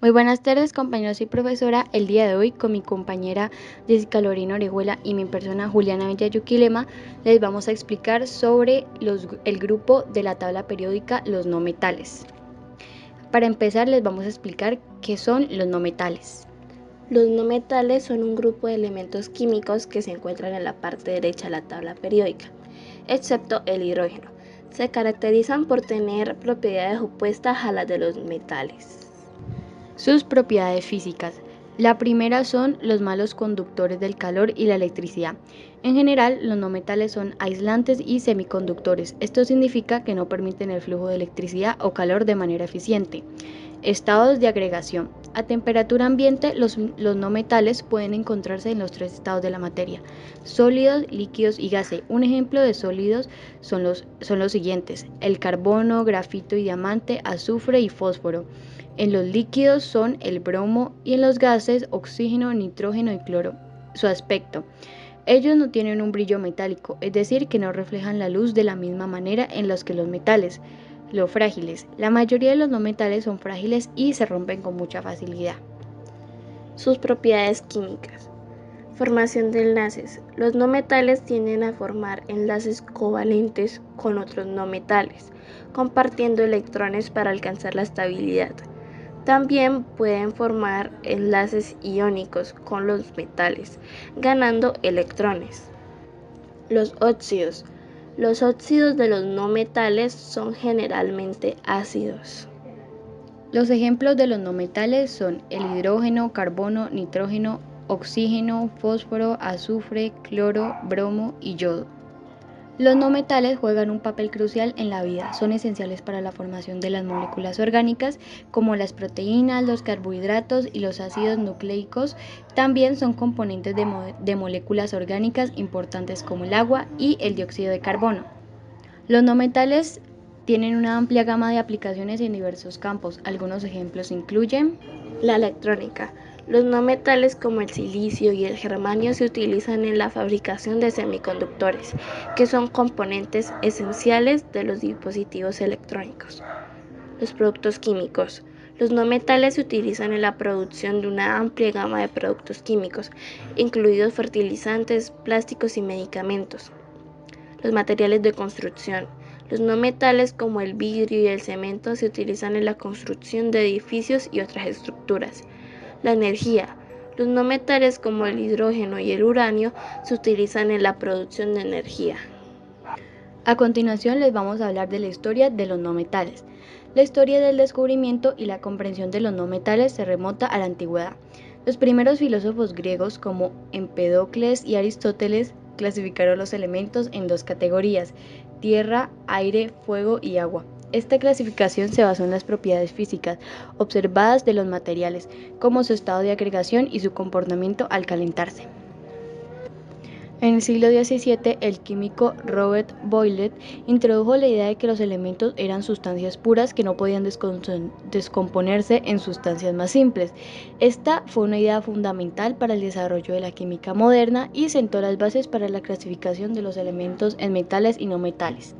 Muy buenas tardes, compañeros y profesora. El día de hoy, con mi compañera Jessica Lorena Orejuela y mi persona Juliana Villayuquilema, les vamos a explicar sobre el grupo de la tabla periódica, los no metales. Para empezar, les vamos a explicar qué son los no metales. Los no metales son un grupo de elementos químicos que se encuentran en la parte derecha de la tabla periódica, excepto el hidrógeno. Se caracterizan por tener propiedades opuestas a las de los metales. Sus propiedades físicas. La primera son los malos conductores del calor y la electricidad. En general, los no metales son aislantes y semiconductores. Esto significa que no permiten el flujo de electricidad o calor de manera eficiente. Estados de agregación. A temperatura ambiente, los no metales pueden encontrarse en los tres estados de la materia: sólidos, líquidos y gases. Un ejemplo de sólidos son los siguientes: el carbono, grafito y diamante, azufre y fósforo. En los líquidos son el bromo y en los gases oxígeno, nitrógeno y cloro. Su aspecto. Ellos no tienen un brillo metálico, es decir, que no reflejan la luz de la misma manera en los que los metales. Los frágiles. La mayoría de los no metales son frágiles y se rompen con mucha facilidad. Sus propiedades químicas. Formación de enlaces. Los no metales tienden a formar enlaces covalentes con otros no metales, compartiendo electrones para alcanzar la estabilidad. También pueden formar enlaces iónicos con los metales, ganando electrones. Los óxidos. Los óxidos de los no metales son generalmente ácidos. Los ejemplos de los no metales son el hidrógeno, carbono, nitrógeno, oxígeno, fósforo, azufre, cloro, bromo y yodo. Los no metales juegan un papel crucial en la vida. Son esenciales para la formación de las moléculas orgánicas, como las proteínas, los carbohidratos y los ácidos nucleicos. También son componentes de moléculas orgánicas importantes como el agua y el dióxido de carbono. Los no metales tienen una amplia gama de aplicaciones en diversos campos. Algunos ejemplos incluyen la electrónica. Los no metales como el silicio y el germanio se utilizan en la fabricación de semiconductores, que son componentes esenciales de los dispositivos electrónicos. Los productos químicos. Los no metales se utilizan en la producción de una amplia gama de productos químicos, incluidos fertilizantes, plásticos y medicamentos. Los materiales de construcción. Los no metales como el vidrio y el cemento se utilizan en la construcción de edificios y otras estructuras. La energía. Los no metales como el hidrógeno y el uranio se utilizan en la producción de energía. A continuación les vamos a hablar de la historia de los no metales. La historia del descubrimiento y la comprensión de los no metales se remonta a la antigüedad. Los primeros filósofos griegos como Empédocles y Aristóteles clasificaron los elementos en dos categorías: tierra, aire, fuego y agua. Esta clasificación se basó en las propiedades físicas observadas de los materiales, como su estado de agregación y su comportamiento al calentarse. En el siglo XVII, el químico Robert Boyle introdujo la idea de que los elementos eran sustancias puras que no podían descomponerse en sustancias más simples. Esta fue una idea fundamental para el desarrollo de la química moderna y sentó las bases para la clasificación de los elementos en metales y no metales.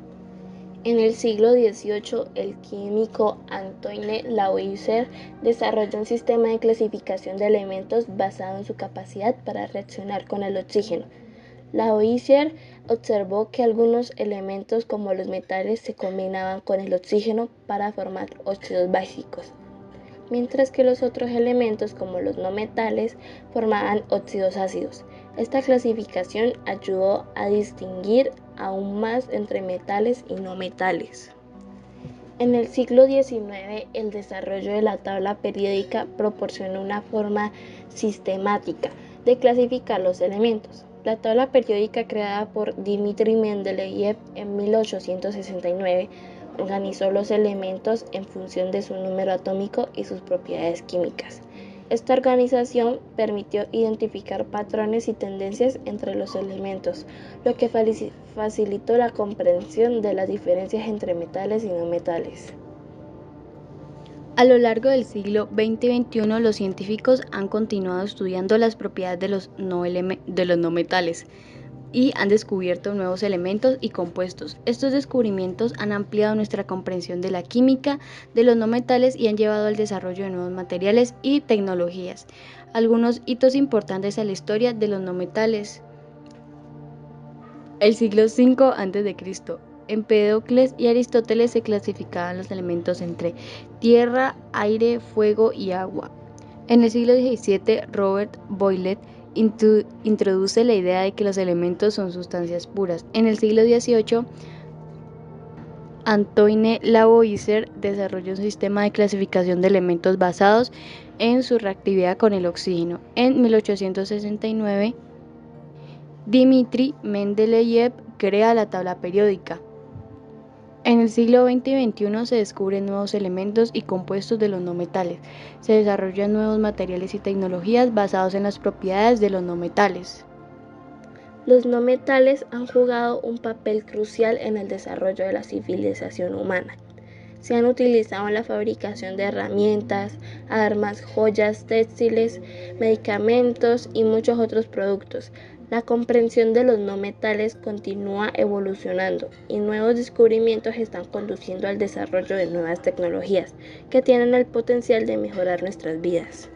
En el siglo XVIII, el químico Antoine Lavoisier desarrolló un sistema de clasificación de elementos basado en su capacidad para reaccionar con el oxígeno. Lavoisier observó que algunos elementos como los metales se combinaban con el oxígeno para formar óxidos básicos, mientras que los otros elementos como los no metales formaban óxidos ácidos. Esta clasificación ayudó a distinguir aún más entre metales y no metales. En el siglo XIX, el desarrollo de la tabla periódica proporcionó una forma sistemática de clasificar los elementos. La tabla periódica, creada por Dmitri Mendeleev en 1869, organizó los elementos en función de su número atómico y sus propiedades químicas. Esta organización permitió identificar patrones y tendencias entre los elementos, lo que facilitó la comprensión de las diferencias entre metales y no metales. A lo largo del siglo XX y XXI, los científicos han continuado estudiando las propiedades de los no metales. y han descubierto nuevos elementos y compuestos. Estos descubrimientos han ampliado nuestra comprensión de la química de los no metales y han llevado al desarrollo de nuevos materiales y tecnologías. Algunos hitos importantes a la historia de los no metales. El siglo V a.C. Empédocles y Aristóteles se clasificaban los elementos entre tierra, aire, fuego y agua. En el siglo XVII, Robert Boyle introduce la idea de que los elementos son sustancias puras. En el siglo XVIII, Antoine Lavoisier desarrolló un sistema de clasificación de elementos basados en su reactividad con el oxígeno. En 1869, Dmitri Mendeleev crea la tabla periódica. En el siglo XX y XXI se descubren nuevos elementos y compuestos de los no metales. Se desarrollan nuevos materiales y tecnologías basados en las propiedades de los no metales. Los no metales han jugado un papel crucial en el desarrollo de la civilización humana. Se han utilizado en la fabricación de herramientas, armas, joyas, textiles, medicamentos y muchos otros productos. La comprensión de los no metales continúa evolucionando y nuevos descubrimientos están conduciendo al desarrollo de nuevas tecnologías que tienen el potencial de mejorar nuestras vidas.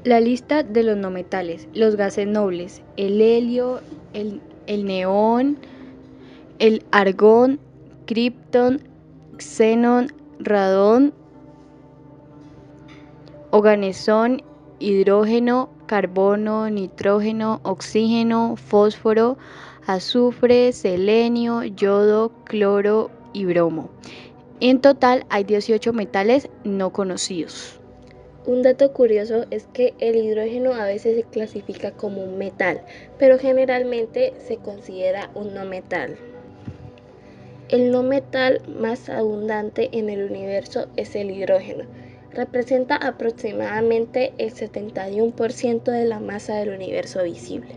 La lista de los no metales: los gases nobles, el helio, el neón, el argón, kriptón, xenón, radón, oganesón, hidrógeno, carbono, nitrógeno, oxígeno, fósforo, azufre, selenio, yodo, cloro y bromo. En total hay 18 metales no conocidos. Un dato curioso es que el hidrógeno a veces se clasifica como un metal, pero generalmente se considera un no metal. El no metal más abundante en el universo es el hidrógeno. Representa aproximadamente el 71% de la masa del universo visible.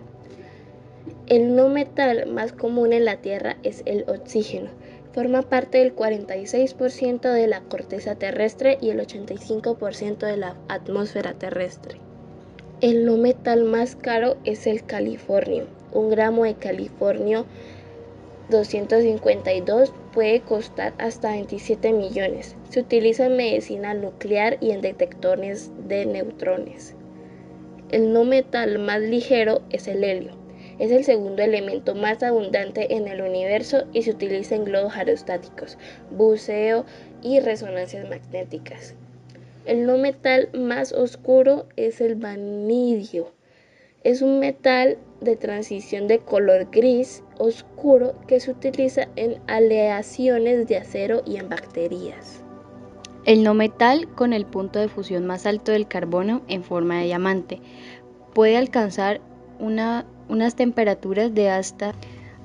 El no metal más común en la Tierra es el oxígeno. Forma parte del 46% de la corteza terrestre y el 85% de la atmósfera terrestre. El no metal más caro es el californio. Un gramo de californio 252 puede costar hasta 27 millones. Se utiliza en medicina nuclear y en detectores de neutrones. El no metal más ligero es el helio. Es el segundo elemento más abundante en el universo y se utiliza en globos aerostáticos, buceo y resonancias magnéticas. El no metal más oscuro es el vanidio. Es un metal de transición de color gris oscuro que se utiliza en aleaciones de acero y en baterías. El no metal con el punto de fusión más alto del carbono en forma de diamante puede alcanzar unas temperaturas de hasta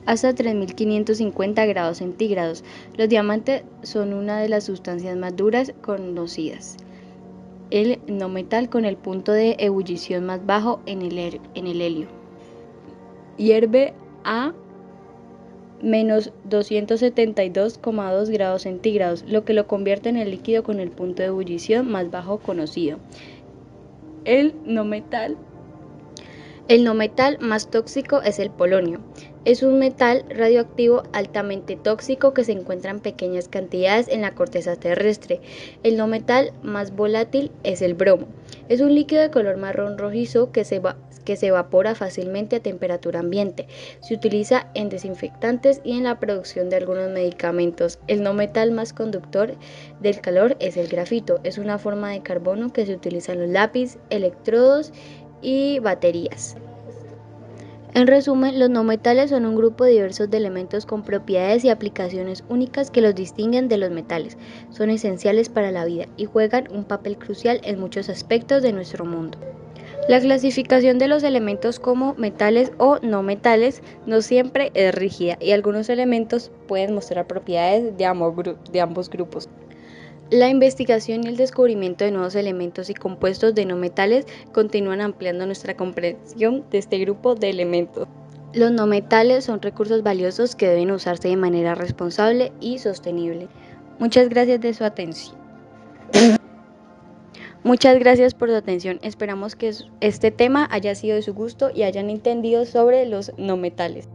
3.550 grados centígrados. Los diamantes son una de las sustancias más duras conocidas. El no metal con el punto de ebullición más bajo en el helio. Hierve a menos 272,2 grados centígrados, lo que lo convierte en el líquido con el punto de ebullición más bajo conocido. El no metal más tóxico es el polonio. Es un metal radioactivo altamente tóxico que se encuentra en pequeñas cantidades en la corteza terrestre. El no metal más volátil es el bromo. Es un líquido de color marrón rojizo que se evapora fácilmente a temperatura ambiente. Se utiliza en desinfectantes y en la producción de algunos medicamentos. El no metal más conductor del calor es el grafito. Es una forma de carbono que se utiliza en los lápices, electrodos y baterías. En resumen, los no metales son un grupo diverso de elementos con propiedades y aplicaciones únicas que los distinguen de los metales. Son esenciales para la vida y juegan un papel crucial en muchos aspectos de nuestro mundo. La clasificación de los elementos como metales o no metales no siempre es rígida y algunos elementos pueden mostrar propiedades de ambos grupos. La investigación y el descubrimiento de nuevos elementos y compuestos de no metales continúan ampliando nuestra comprensión de este grupo de elementos. Los no metales son recursos valiosos que deben usarse de manera responsable y sostenible. Muchas gracias de su atención. Muchas gracias por su atención. Esperamos que este tema haya sido de su gusto y hayan entendido sobre los no metales.